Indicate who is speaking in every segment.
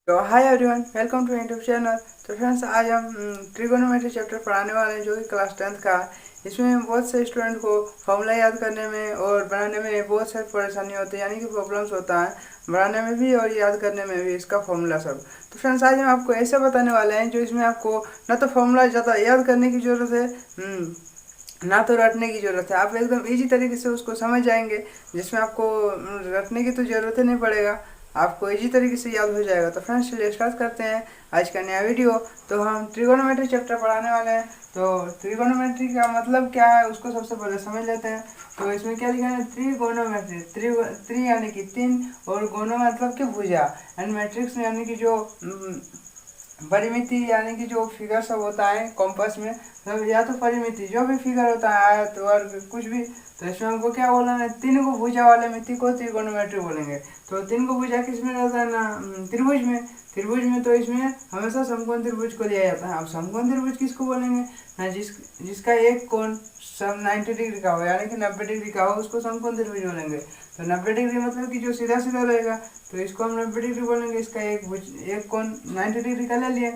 Speaker 1: तो hi everyone, welcome to YouTube channel. तो friends, आज हम ट्रिगोनोमेट्री चैप्टर पढ़ाने वाले हैं जो कि क्लास 10th का है। इसमें बहुत से स्टूडेंट को फॉर्मूला याद करने में और बनाने में बहुत सारी परेशानी होती है, यानी कि प्रॉब्लम्स होता है बनाने में भी और याद करने में भी इसका फॉर्मूला सब। तो फ्रेंड्स, आज हम आपको ऐसे बताने वाले हैं जो इसमें आपको ना तो फॉर्मूला ज़्यादा याद करने की ज़रूरत है, ना तो रटने की ज़रूरत है। आप एकदम इजी तरीके से उसको समझ जाएंगे, जिसमें आपको रटने की तो ज़रूरत ही नहीं पड़ेगा, आपको इजी तरीके से याद हो जाएगा। तो फ्रेंड्स, चलिए स्टार्ट करते हैं आज का नया वीडियो। तो हम ट्रिगोनोमेट्री चैप्टर पढ़ाने वाले हैं। तो ट्रिगोनोमेट्री का मतलब क्या है उसको सबसे पहले समझ लेते हैं। तो इसमें क्या लिखा है, ट्रिगोनोमेट्री, त्रि यानी कि तीन, और गोनो मतलब कि भुजा, एंड मैट्रिक्स यानी कि जो परिमिति, यानी कि जो फिगर सब होता है कॉम्पस में, मतलब या तो परिमिति जो भी फिगर होता है, आयत वर्ग कुछ भी। तो इसमें हमको क्या बोलना है, तीन को भुजा वाले मिति को त्रिकोणोमेट्री बोलेंगे। तो तीन को भुजा किस में रहता है ना, त्रिभुज में। त्रिभुज में तो इसमें हमेशा समकोण त्रिभुज को लिया जाता है। अब समकोण त्रिभुज किसको बोलेंगे ना, जिसका एक कोण सब 90 डिग्री का हो, यानी कि 90 डिग्री का हो, उसको समकोण त्रिभुज बोलेंगे। तो 90 डिग्री मतलब कि जो सीधा सीधा रहेगा, तो इसको हम 90 डिग्री बोलेंगे। इसका एक कोण 90 डिग्री का ले लिए।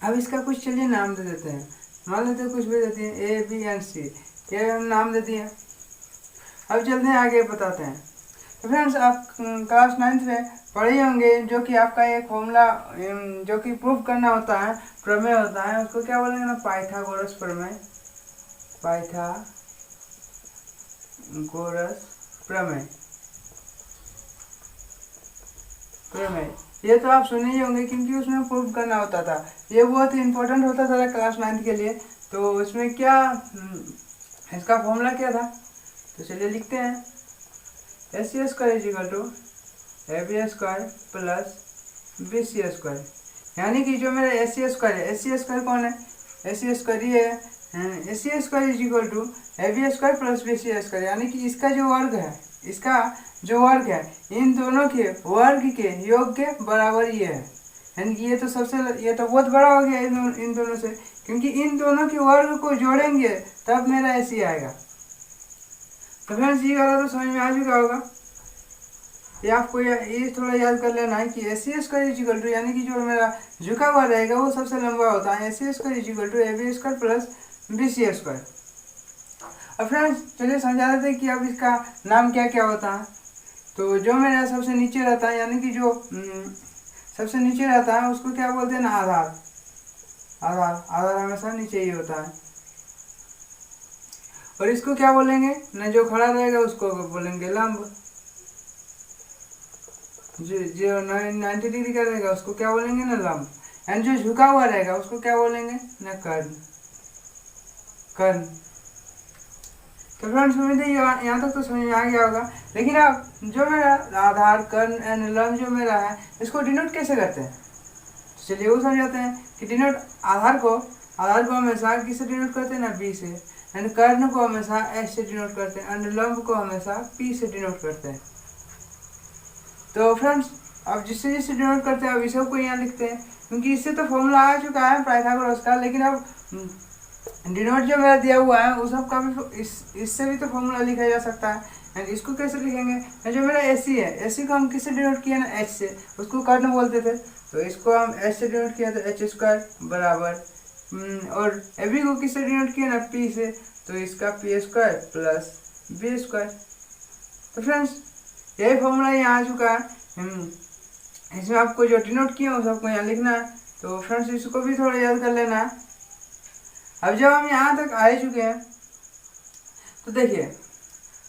Speaker 1: अब इसका कुछ चलिए नाम दे देते हैं, मान लेते हैं कुछ भी देते हैं, ए बी एंड सी, ये हम नाम दे दिए। अब चलते हैं आगे बताते हैं। तो फ्रेंड्स, आप क्लास 9th में पढ़े होंगे जो कि आपका एक फॉर्मूला जो कि प्रूफ करना होता है, प्रमेय होता है, उसको क्या बोलेंगे ना, पाइथागोरस प्रमेय। पाइथागोरस प्रमेय, प्रमेय ये तो आप सुने ही होंगे, क्योंकि उसमें प्रूफ करना होता था। ये बहुत ही इंपॉर्टेंट होता था क्लास 9th के लिए। तो इसमें क्या इसका फॉर्मूला क्या था, तो चलिए लिखते हैं। S C square is equal to A B square plus B C square, यानी कि जो मेरा एस सी स्क्वायर है, एस सी स्क्वायर कौन है, एस सी स्क्वायर ये है। S C square is equal to A B square plus B C square, यानी कि इसका जो वर्ग है, इसका जो वर्ग है, इन दोनों के वर्ग के योग के बराबर ये है। यानी कि ये तो बहुत बड़ा हो गया इन दोनों से, क्योंकि इन दोनों के वर्ग को जोड़ेंगे तब मेरा ऐसी आएगा। तो फ्रेंड्स, ये वाला तो समझ में आ चुका होगा। ये आपको ये थोड़ा याद कर लेना है कि S C square is equal to, यानी कि जो मेरा झुका हुआ रहेगा वो सबसे लंबा होता है। S C square is equal to A B square plus B C square. अब फ्रेंड्स, चलिए समझा देते हैं कि अब इसका नाम क्या क्या होता है। तो जो मेरा सबसे नीचे रहता है, यानी कि जो सबसे नीचे रहता है, उसको क्या बोलते हैं ना, आधार। आधार आधार हमेशा नीचे ही होता है। और इसको क्या बोलेंगे ना, जो खड़ा रहेगा उसको बोलेंगे लंब। जो 90 डिग्री का रहेगा उसको क्या बोलेंगे ना, लंब। एंड जो झुका हुआ रहेगा उसको क्या बोलेंगे ना, कर्ण। कर्ण। तो फ्रेंड्स, उम्मीद है यहाँ तक तो समझ में आ गया होगा। लेकिन अब जो मेरा आधार, कर्ण एंड लंब जो मेरा है, इसको डिनोट कैसे करते हैं, तो चलिए वो समझाते हैं कि डिनोट आधार को हमेशा किससे डिनोट करते हैं ना, बी से। एंड कर्ण को हमेशा एस से डिनोट करते हैं, एंड लंब को हमेशा पी से डिनोट करते हैं। तो फ्रेंड्स, अब जिससे जिससे डिनोट करते हैं अब इस सबको यहाँ लिखते हैं, क्योंकि इससे तो फॉर्मूला आ चुका है पाइथागोरस का। लेकिन अब डिनोट जो मेरा दिया हुआ है उस सब का भी इससे भी तो फॉर्मूला लिखा जा सकता है। एंड इसको कैसे लिखेंगे, जो मेरा ए सी है, ए सी को हम किससे डिनोट किया ना, एच से, उसको कर्ण बोलते थे। तो इसको हम एच से डिनोट किया, तो एच स्क्वायर बराबर, और ए बी को किससे डिनोट किया ना, पी से, तो इसका P square plus B square. तो फ्रेंड्स, यही फॉर्मूला यहाँ आ चुका है। इसमें आपको जो डिनोट किया उस सबको यहाँ लिखना है। तो फ्रेंड्स, इसको भी थोड़ा याद कर लेना है। अब जब हम यहाँ तक आ चुके हैं, तो देखिए,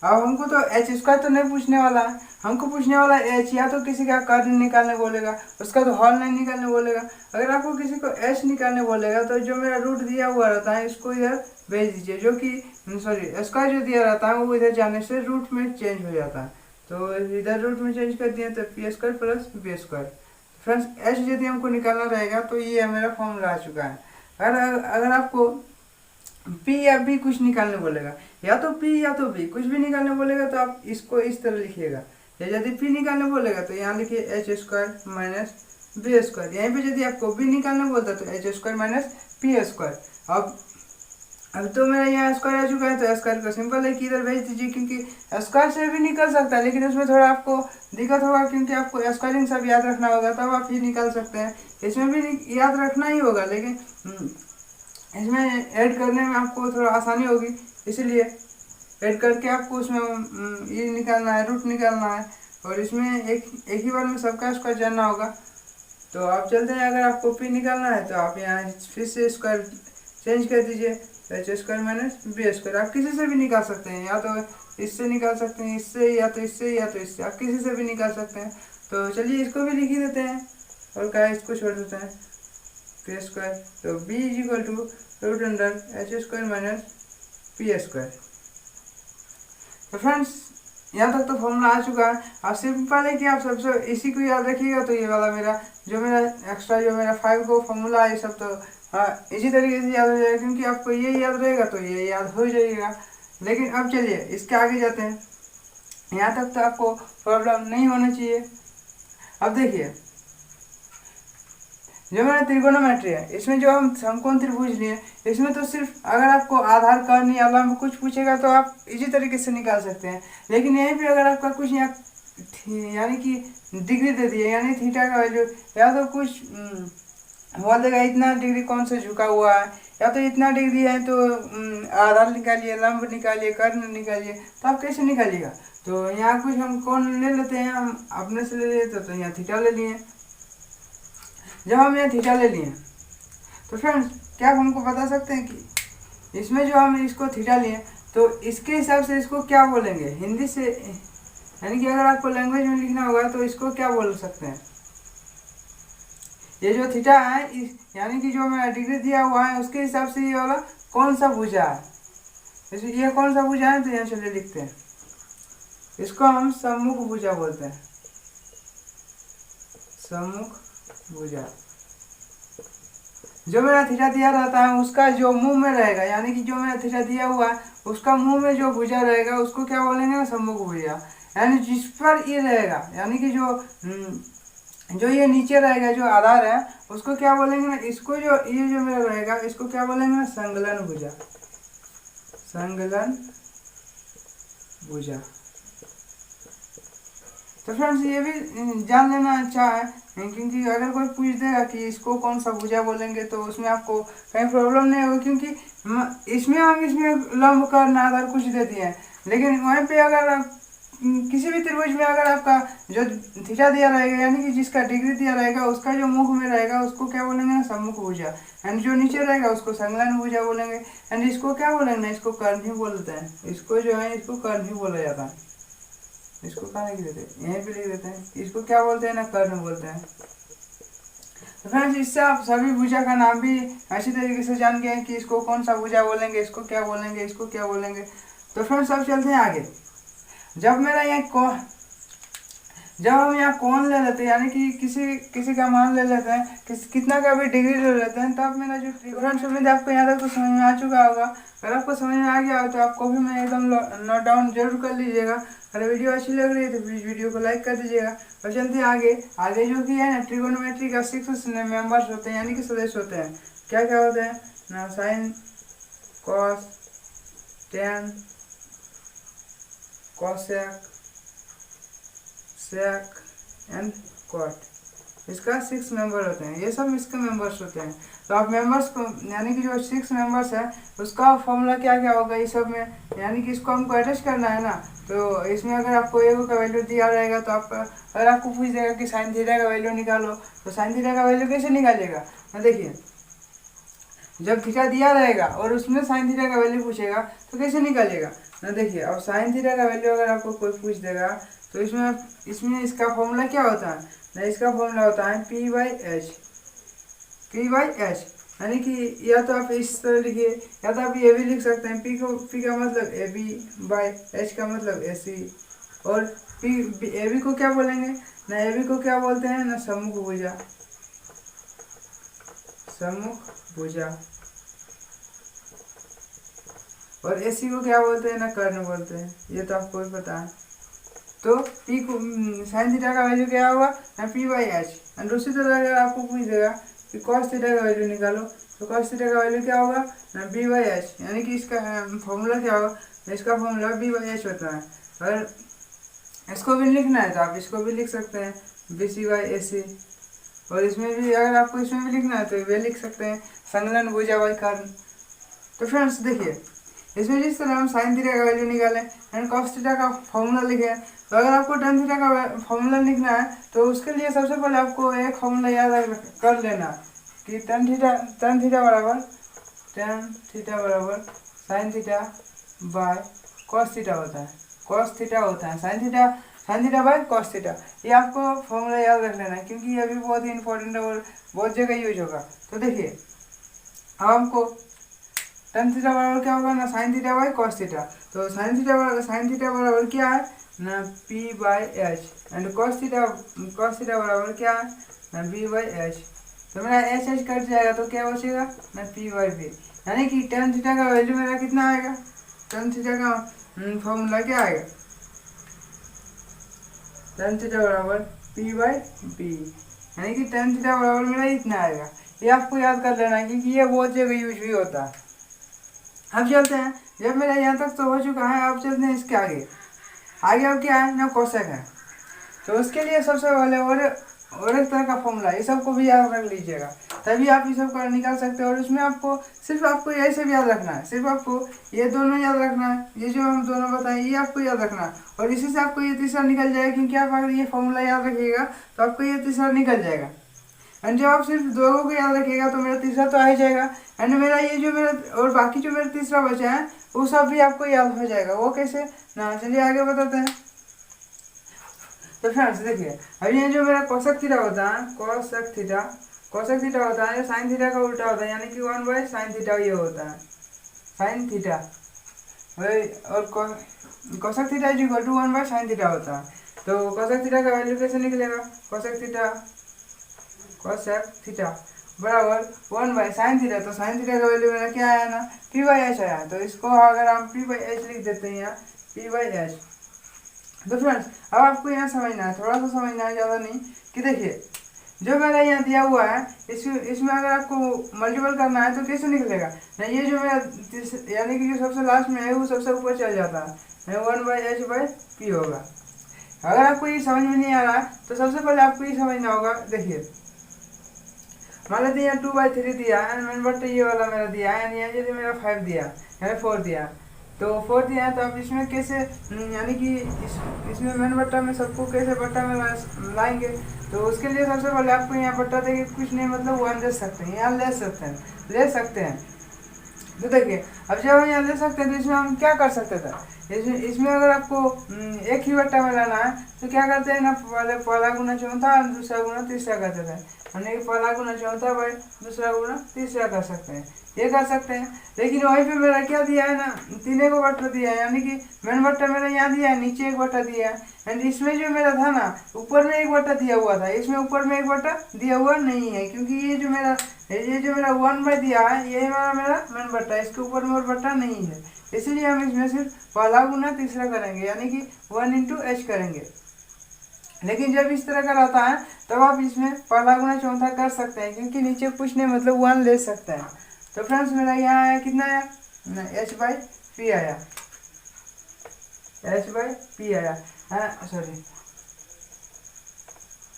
Speaker 1: अब हमको तो एच स्क्वायर तो नहीं पूछने वाला है, हमको पूछने वाला है एच। या तो किसी का कर्ण निकालने बोलेगा, उसका तो हॉल नहीं निकालने बोलेगा। अगर आपको किसी को एच निकालने बोलेगा, तो जो मेरा रूट दिया हुआ रहता है इसको इधर भेज दीजिए, जो कि सॉरी स्क्वायर जो दिया रहता है वो इधर जाने से रूट में चेंज हो जाता है। तो इधर रूट में चेंज कर दिया, तो P square plus B square. Friends, H यदि हमको निकालना रहेगा तो ये मेरा फॉर्मूला आ चुका है। अगर आपको पी या बी कुछ निकालने बोलेगा, या तो पी या तो बी कुछ भी निकालने बोलेगा, तो आप इसको इस तरह लिखिएगा। या यदि पी निकालने बोलेगा तो यहाँ लिखिए H square minus B square. यहीं पे यदि आपको बी निकालने बोलता है तो H square minus P square. अब अब तो मेरा यहाँ स्क्वायर आ चुका है, तो स्क्वायर को सिंपल है कि इधर भेज दीजिए, क्योंकि स्क्वायर से भी निकल सकता है, लेकिन उसमें थोड़ा आपको दिक्कत होगा, क्योंकि आपको स्क्वायरिंग सब याद रखना होगा, तब आप ही निकाल सकते हैं। इसमें भी याद रखना ही होगा, लेकिन इसमें ऐड करने में आपको थोड़ा आसानी होगी, इसलिए ऐड करके आपको उसमें ये निकालना है, रूट निकालना है, और इसमें एक ही बार में सबका स्क्वायर जानना होगा। तो आप चलते हैं, अगर आपको पी निकालना है तो आप यहाँ फिर से स्क्वायर चेंज कर दीजिए, H square minus B square. आप किसी से भी निकाल सकते हैं, या तो इससे निकाल सकते हैं, इससे, या तो इससे, या तो इससे, आप किसी से भी निकाल सकते हैं। तो चलिए इसको भी लिख ही देते हैं, और क्या इसको छोड़ देते हैं, पी स्क्वायर। तो B is equal to root under H square minus P square. तो फ्रेंड्स यहाँ तक तो फॉर्मूला आ चुका है। अब सिंपल है कि आप सबसे इसी को याद रखिएगा। तो ये वाला मेरा एक्स्ट्रा जो मेरा 5 को फॉर्मूला है, सब तो इसी तरीके से याद हो जाएगा, क्योंकि आपको ये याद रहेगा तो ये याद हो जाएगा। लेकिन अब चलिए इसके आगे जाते हैं, यहाँ तक तो आपको प्रॉब्लम नहीं होना चाहिए। अब देखिए, जो मेरा त्रिकोणोमेट्री है, इसमें जो हम समकोण त्रिभुज लिए, इसमें तो सिर्फ अगर आपको आधार कर्ण या लंब कुछ पूछेगा तो आप इसी तरीके से निकाल सकते हैं। लेकिन यहीं पे अगर आपका कुछ यहाँ यानी कि डिग्री दे दिए, यानी थीटा का वैल्यू, या तो कुछ बोल देगा इतना डिग्री कौन से झुका हुआ है, या तो इतना डिग्री है, तो आधार निकालिए, लंब निकालिए, कर्ण निकालिए, तो आप कैसे निकालिएगा। तो यहाँ कुछ हम कौन ले लेते हैं, हम अपने से ले लेते, तो यहाँ थीटा ले लिए। जब हम यहाँ थीटा ले लिए, तो फ्रेंड्स क्या आप हमको बता सकते हैं कि इसमें जो हम इसको थीटा लिए, तो इसके हिसाब से इसको क्या बोलेंगे हिंदी से, यानी कि अगर आपको लैंग्वेज में लिखना होगा तो इसको क्या बोल सकते हैं। ये जो थीटा है, यानी कि जो मेरा डिग्री दिया हुआ है, उसके हिसाब से ये वाला कौन सा भुजा है, जैसे ये कौन सा भुजा है, तो यहाँ चलिए लिखते हैं, इसको हम सम्मुख भुजा बोलते हैं, सम्मुख भुजा। जो मेरा थीटा दिया रहता है उसका जो मुंह में रहेगा, यानी कि जो मेरा थीटा दिया हुआ है उसका मुंह में जो भुजा रहेगा उसको क्या बोलेंगे ना, सम्मुख भुजा। यानी जिस पर ये रहेगा, यानी कि जो ये नीचे रहेगा, जो आधार है, उसको क्या बोलेंगे ना, इसको जो ये जो मेरा रहेगा इसको क्या बोलेंगे ना, संगलन भुजा, संगलन भुजा। तो फ्रेंड्स ये भी जान लेना अच्छा है, क्योंकि अगर कोई पूछ देगा कि इसको कौन सा भुजा बोलेंगे, तो उसमें आपको कहीं प्रॉब्लम नहीं होगी, क्योंकि इसमें लंब कर्ण आधार कुछ दे दिए हैं। लेकिन वहीं पे अगर किसी भी त्रिभुज में अगर आपका जो थीटा दिया रहेगा, यानी कि जिसका डिग्री दिया रहेगा, उसका जो मुख में रहेगा उसको क्या बोलेंगे ना, सम्मुख भुजा। एंड जो नीचे रहेगा उसको संगलन भुजा बोलेंगे। एंड इसको क्या बोलेंगे ना, इसको कर्ण ही बोलते हैं, इसको जो है इसको कर्ण ही बोला जाता है। इसको कहाँ लिख देते हैं, यहीं पे लिख देते हैं, इसको क्या बोलते हैं ना, कर्ण बोलते हैं। तो फ्रेंड्स इससे आप सभी भुजा का नाम भी अच्छी तरीके से जान गए कि इसको कौन सा भुजा बोलेंगे, इसको क्या बोलेंगे, इसको क्या बोलेंगे। तो फ्रेंड्स अब चलते हैं आगे। जब हम यहाँ कौन ले लेते हैं, यानी कि किसी का मान ले लेते हैं, कितना का भी डिग्री ले लेते हैं, तब मेरा जो फ्रेंड्स उम्मीद आपको यहाँ तक तो समझ में आ चुका होगा। अगर आपको समझ में आ गया हो तो आप कॉपी में एकदम नोट डाउन जरूर कर लीजिएगा। अगर वीडियो अच्छी लग रही है तो प्लीज़ वीडियो को लाइक कर दीजिएगा। और चलते हैं आगे जो कि है ना, ट्रिगोनोमेट्री का 6 मेंबर्स होते हैं, यानी कि सदस्य होते हैं। क्या क्या होते हैं ना, sine, cos, tan, cosec, sec and cot. इसका 6 मेंबर होते हैं, ये सब इसके मेंबर्स होते हैं। तो आप मेंबर्स को, यानी कि जो 6 मेंबर्स है उसका फॉर्मूला क्या क्या होगा ये सब में, यानी कि इसको हमको अटैच करना है ना। तो इसमें अगर आपको ए का वैल्यू दिया रहेगा, तो अगर आपको पूछ देगा कि साइन थीटा का वैल्यू निकालो, तो साइन थीटा का वैल्यू कैसे निकालेगा ना, देखिए जब थीटा दिया रहेगा और उसमें साइन थीटा का वैल्यू पूछेगा तो कैसे निकालेगा ना। देखिए अब साइन थीटा का वैल्यू अगर आपको कोई पूछ देगा, तो इसमें इसका फॉर्मूला क्या होता है ना, इसका फॉर्मूला होता है P बाई एच। यानी कि या तो आप इस तरह लिखिए, या तो आप ये भी लिख सकते हैं, P का मतलब ए बी बाई एच का मतलब ए सी। और ए बी को क्या बोलेंगे ना, ए बी को क्या बोलते हैं ना, सम्मुख भुजा, सम्मुख भुजा। और ए सी को क्या बोलते हैं ना, कर्ण बोलते हैं। ये तो आपको भी पता है। तो P को साइन थीटा का वैल्यू क्या होगा ना, P बाई एच। एंड दूसरी तरह अगर आपको पूछ देगा कि कॉस थीटा का वैल्यू निकालो, तो कॉस थीटा का वैल्यू क्या होगा ना बी बाई एच, यानी कि इसका फॉर्मूला क्या होगा, इसका फॉर्मूला बी बाई एच होता है। अगर इसको भी लिखना है तो आप इसको भी लिख सकते हैं बी सी बाई ए सी, और इसमें भी अगर आपको इसमें भी लिखना है तो वे लिख सकते हैं संलग्न भुजा बाई कर्ण। तो फ्रेंड्स देखिए, इसमें जिस तरह हम साइन थीटा का वैल्यू निकालें एंड कॉस थीटा का फॉर्मूला लिखे, तो अगर आपको टेन थीटा का फॉर्मूला लिखना है तो उसके लिए सबसे पहले आपको एक फॉर्मूला याद कर लेना कि टेन थीटा बराबर sine theta by cos theta होता है, कॉस थीटा होता है sine theta by cos theta. ये आपको फॉर्मूला याद रख लेना है क्योंकि ये भी बहुत ही इंपॉर्टेंट है और बहुत जगह यूज होगा। तो देखिए अब हमको टेन थीटा बराबर क्या होगा ना sine theta by cos theta, तो साइन थीटा बराबर क्या है ना P by H, and cos theta बराबर क्या है ना बी बाई एच। तो मेरा एच एच कट जाएगा तो क्या बचेगा ना पी बाई बी, यानी कि टेन थीटा का वैल्यू मेरा कितना आएगा, टेन थीटा का फॉर्मूला क्या आएगा, टेन थीटा बराबर पी बाई बी, यानी कि टेन थीटा बराबर मेरा इतना आएगा। ये आपको याद कर लेना है क्योंकि ये बहुत जगह यूज भी होता है। अब चलते हैं, जब मेरा यहाँ तक तो हो चुका है, अब चलते हैं इसके आगे। अब क्या है ना कोसेक है, तो उसके लिए सबसे पहले और एक तरह का फॉर्मूला, ये सबको भी याद रख लीजिएगा, तभी आप ये सब कर निकाल सकते हो। और इसमें सिर्फ आपको यही सब याद रखना है, सिर्फ आपको ये दोनों याद रखना है, ये जो हम दोनों बताएं ये आपको याद रखना है, और इसी से आपको ये तीसरा निकल जाएगा, क्योंकि आप अगर ये फॉर्मूला याद रखिएगा तो आपको ये तीसरा निकल जाएगा। एंड जब आप सिर्फ दो को याद रखिएगा तो मेरा तीसरा तो आ ही जाएगा, एंड मेरा ये जो मेरा और बाकी जो मेरा तीसरा बचा है वो सब भी आपको याद हो जाएगा। वो कैसे ना, चलिए आगे बताते हैं। तो फ्रेंड्स देखिए, अब ये जो मेरा कोसेक थीटा होता है, कोसेक थीटा होता है साइन थीटा का उल्टा होता है, यानी कि 1/sin थीटा ये होता है साइन थीटा, और cosec theta is equal to 1/sin theta होता है। तो कोसेक थीटा का वैल्यू कैसे निकलेगा, कोसेक थीटा बराबर 1/sin थीटा, तो साइन थीटा का वैल्यू मेरा क्या आया ना पी बाई एच आया, तो इसको अगर हम पी बाई एच लिख देते हैं यहाँ पी बाई एच। तो फ्रेंड्स अब आपको यहाँ समझना है, थोड़ा सा समझना है, ज़्यादा नहीं, कि देखिए जो मेरा यहाँ दिया हुआ है इसमें अगर आपको मल्टीपल करना है तो कैसे निकलेगा ना, ये जो मेरा यानी कि जो सबसे लास्ट में है वो सबसे ऊपर चल जाता है, 1/h/p होगा। अगर आपको ये समझ में नहीं आ रहा है तो सबसे पहले आपको ये समझना होगा। देखिए मान लेते यहाँ 2/3 दिया है, मैंने बट ये वाला मेरा दिया है, यानी यहाँ यदि मेरा 5 दिया है 4 दिया, तो 4 दिया है, तो आप इसमें कैसे यानी कि इसमें मैंने बट्टा में सबको कैसे बट्टा में लाएंगे, तो उसके लिए सबसे पहले आपको यहाँ बट्टा देंगे कुछ नहीं, मतलब 1 दे सकते हैं, यहाँ ले सकते हैं। तो देखिए अब जब हम यहाँ ले सकते हैं तो इसमें हम क्या कर सकते थे, इसमें अगर आपको एक ही बट्टा में लाना है तो क्या करते हैं ना, पहले पहला गुना चौथा दूसरा गुना तीसरा करते थे, यानी कि पहला गुना चौथा बाई दूसरा गुना तीसरा कर सकते हैं, ये कर सकते हैं। लेकिन वहीं पे मेरा क्या दिया है ना, तीनों को बट्टा दिया है, यानी कि मैंने बट्टा मेरा यहाँ दिया है, नीचे एक बट्टा दिया है, एंड इसमें जो मेरा था ना ऊपर में एक बट्टा दिया हुआ था, इसमें ऊपर में एक बट्टा दिया हुआ नहीं है, क्योंकि ये जो मेरा 1 दिया है ये मेरा मैन बट्टा, इसके ऊपर में और बट्टा नहीं है, इसीलिए हम इसमें सिर्फ पहला गुना तीसरा करेंगे, यानी कि 1/h करेंगे। लेकिन जब इस तरह का रहता है तब आप इसमें पहला गुना चौथा कर सकते हैं, क्योंकि नीचे कुछ नहीं, मतलब 1 ले सकते हैं। तो फ्रेंड्स मेरा यहाँ आया कितना आया, h/p आया, h/p आया, सॉरी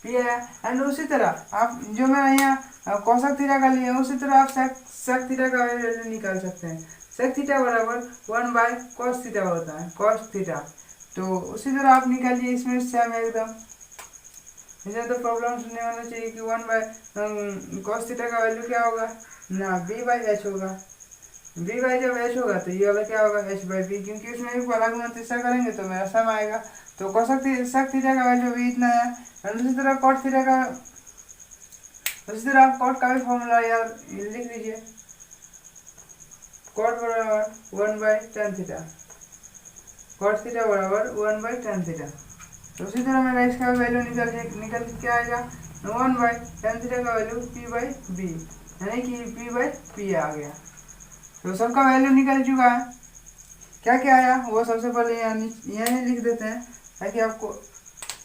Speaker 1: p आया। एंड उसी तरह आप जो मैं यहाँ कोसेक थीटा का लिए उसी तरह आप सेक थीटा का वैल्यू निकाल सकते हैं। सेक थीटा बराबर 1/cos थीटा होता है, cos थीटा, तो उसी तरह आप निकालिए, इसमें सेम एकदम, इसमें तो प्रॉब्लम नहीं होना चाहिए कि 1/cos थीटा का वैल्यू क्या होगा ना b/h होगा, जब h होगा तो ये वाला क्या होगा h/p, क्योंकि उसमें भी पहला गुना तीसरा करेंगे तो मेरा सम आएगा। तो कोसेक थीटा का वैल्यू भी इतना है। उसी तरह कॉट थीटा का, उसी तरह आप कॉट का भी फॉर्मूला यार लिख लीजिए, कॉट बराबर 1/tan थीटा, कॉट थीटा बराबर 1/tan थीटा। तो उसी तरह मेरा इसका वैल्यू निकल क्या आएगा, 1/tan थीटा का वैल्यू p/b, यानी कि p/p आ गया। तो सबका वैल्यू निकल चुका है, क्या क्या आया वो सबसे पहले यहाँ लिख देते हैं ताकि आपको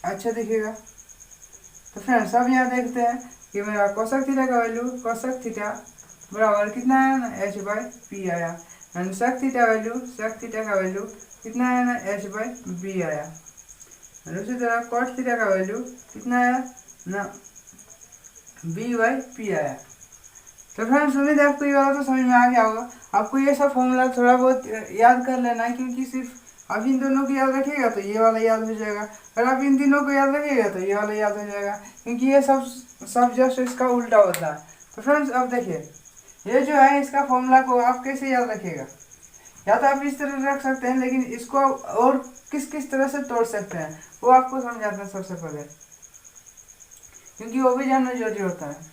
Speaker 1: अच्छा दिखेगा। तो फ्रेंड्स अब यहाँ देखते हैं कि मेरा कोसेक थीटा का वैल्यू कोसेक थीटा बराबर कितना आया ना एच बाई पी आया, एंड सेक थीटा का वैल्यू कितना आया ना एच बाई बी आया, और उसी तरह कॉट थीटा का वैल्यू कितना आया ना बी बाई पी आया। तो फ्रेंड्स उम्मीद है आपको ये वाला तो समझ में आ गया होगा। आपको ये सब फॉर्मूला थोड़ा बहुत याद कर लेना है, क्योंकि सिर्फ आप इन दोनों को याद रखिएगा तो ये वाला याद हो जाएगा, और आप इन तीनों को याद रखिएगा तो ये वाला याद हो जाएगा, क्योंकि ये सब जस्ट इसका उल्टा होता है। तो फ्रेंड्स अब देखिए, ये जो है इसका फॉर्मूला को आप कैसे याद रखिएगा, या तो आप इस तरह रख सकते हैं, लेकिन इसको और किस किस तरह से तोड़ सकते हैं वो आपको समझाते हैं सबसे पहले, क्योंकि वो भी जानना जरूरी होता है।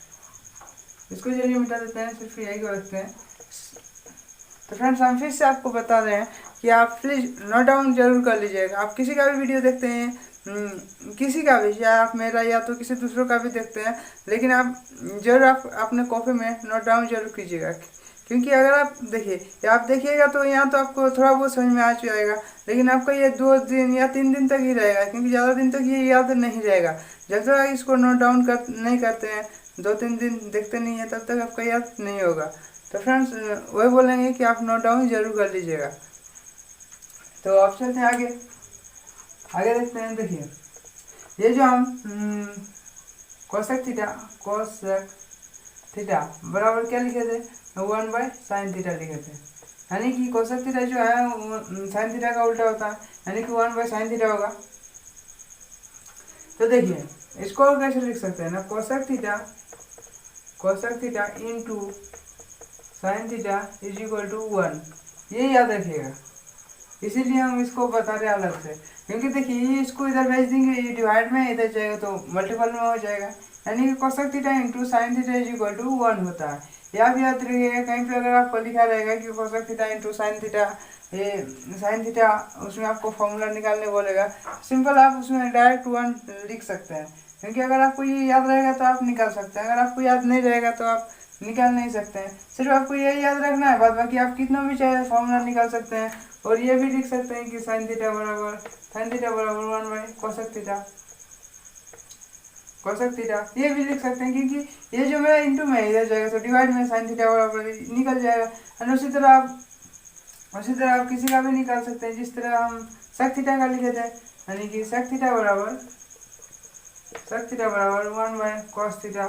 Speaker 1: इसको चलिए मिटा देते हैं, सिर्फ यही को रखते हैं। तो फ्रेंड्स हम फिर से आपको बता रहे हैं कि आप प्लीज़ नोट डाउन जरूर कर लीजिएगा। आप किसी का भी वीडियो देखते हैं, किसी का भी, या आप मेरा या तो किसी दूसरों का भी देखते हैं, लेकिन आप जरूर आप अपने कॉपी में नोट डाउन जरूर कीजिएगा, क्योंकि अगर आप देखिएगा तो यहाँ तो आपको थोड़ा बहुत समझ में आ जाएगा, लेकिन आपका ये 2 दिन या 3 दिन तक ही रहेगा, क्योंकि ज़्यादा दिन तक ये याद नहीं रहेगा। जब तक इसको नोट डाउन नहीं करते हैं, 2-3 दिन देखते नहीं है, तब तक आपका याद नहीं होगा। तो फ्रेंड्स वही बोलेंगे कि आप नोट डाउन जरूर कर लीजिएगा। तो आप चलते हैं आगे देखते हैं। देखिए ये जो हम कोसेक थीटा बराबर क्या लिखे थे, 1 बाई साइन थीटा लिखे थे, यानी कि कोसेक थीटा जो है साइन थीटा का उल्टा होता है, यानी कि 1 बाई साइन थीटा होगा। तो देखिए इसको और कैसे लिख सकते हैं ना, cosec theta into sine theta is equal to 1, ये याद रखिएगा। इसीलिए हम इसको बता रहे हैं अलग से, क्योंकि देखिए ये इसको इधर भेज देंगे, ये डिवाइड में इधर जाएगा तो मल्टीपल में हो जाएगा, यानी कि cosec theta into sine theta is equal to 1 होता है। या भी याद रखिएगा, कहीं पे अगर आपको लिखा रहेगा कि cosec theta into sine theta, ये साइन थीटा, उसमें आपको फॉर्मूला निकालने बोलेगा, सिंपल आप उसमें डायरेक्ट 1 लिख सकते हैं, क्योंकि अगर आपको ये याद रहेगा तो आप निकाल सकते हैं, अगर आपको याद नहीं रहेगा तो आप निकाल नहीं सकते हैं। सिर्फ आपको यही याद रखना है, बाद बाकी आप कितना भी चाहे फॉर्मूला निकाल सकते हैं, और ये भी लिख सकते हैं कि साइन थीटा बराबर 1 बाई कोसेक थीटा, ये भी लिख सकते हैं, क्योंकि ये जो मेरा इंटू में इधर जाएगा तो डिवाइड में साइन थीटा बराबर निकल जाएगा। और उसी तरह आप किसी का भी निकाल सकते हैं, जिस तरह हम सेक थीटा का लिखे थे, यानी कि सेक थीटा बराबर 1 बाई कॉस थीटा,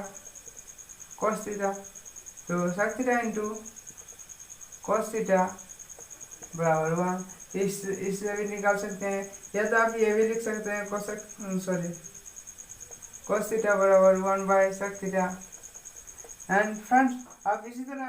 Speaker 1: तो sec theta into cos theta बराबर 1, इससे भी निकाल सकते हैं, या तो आप ये भी लिख सकते हैं कॉस थीटा बराबर 1 by sec theta. And friends आप इसी तरह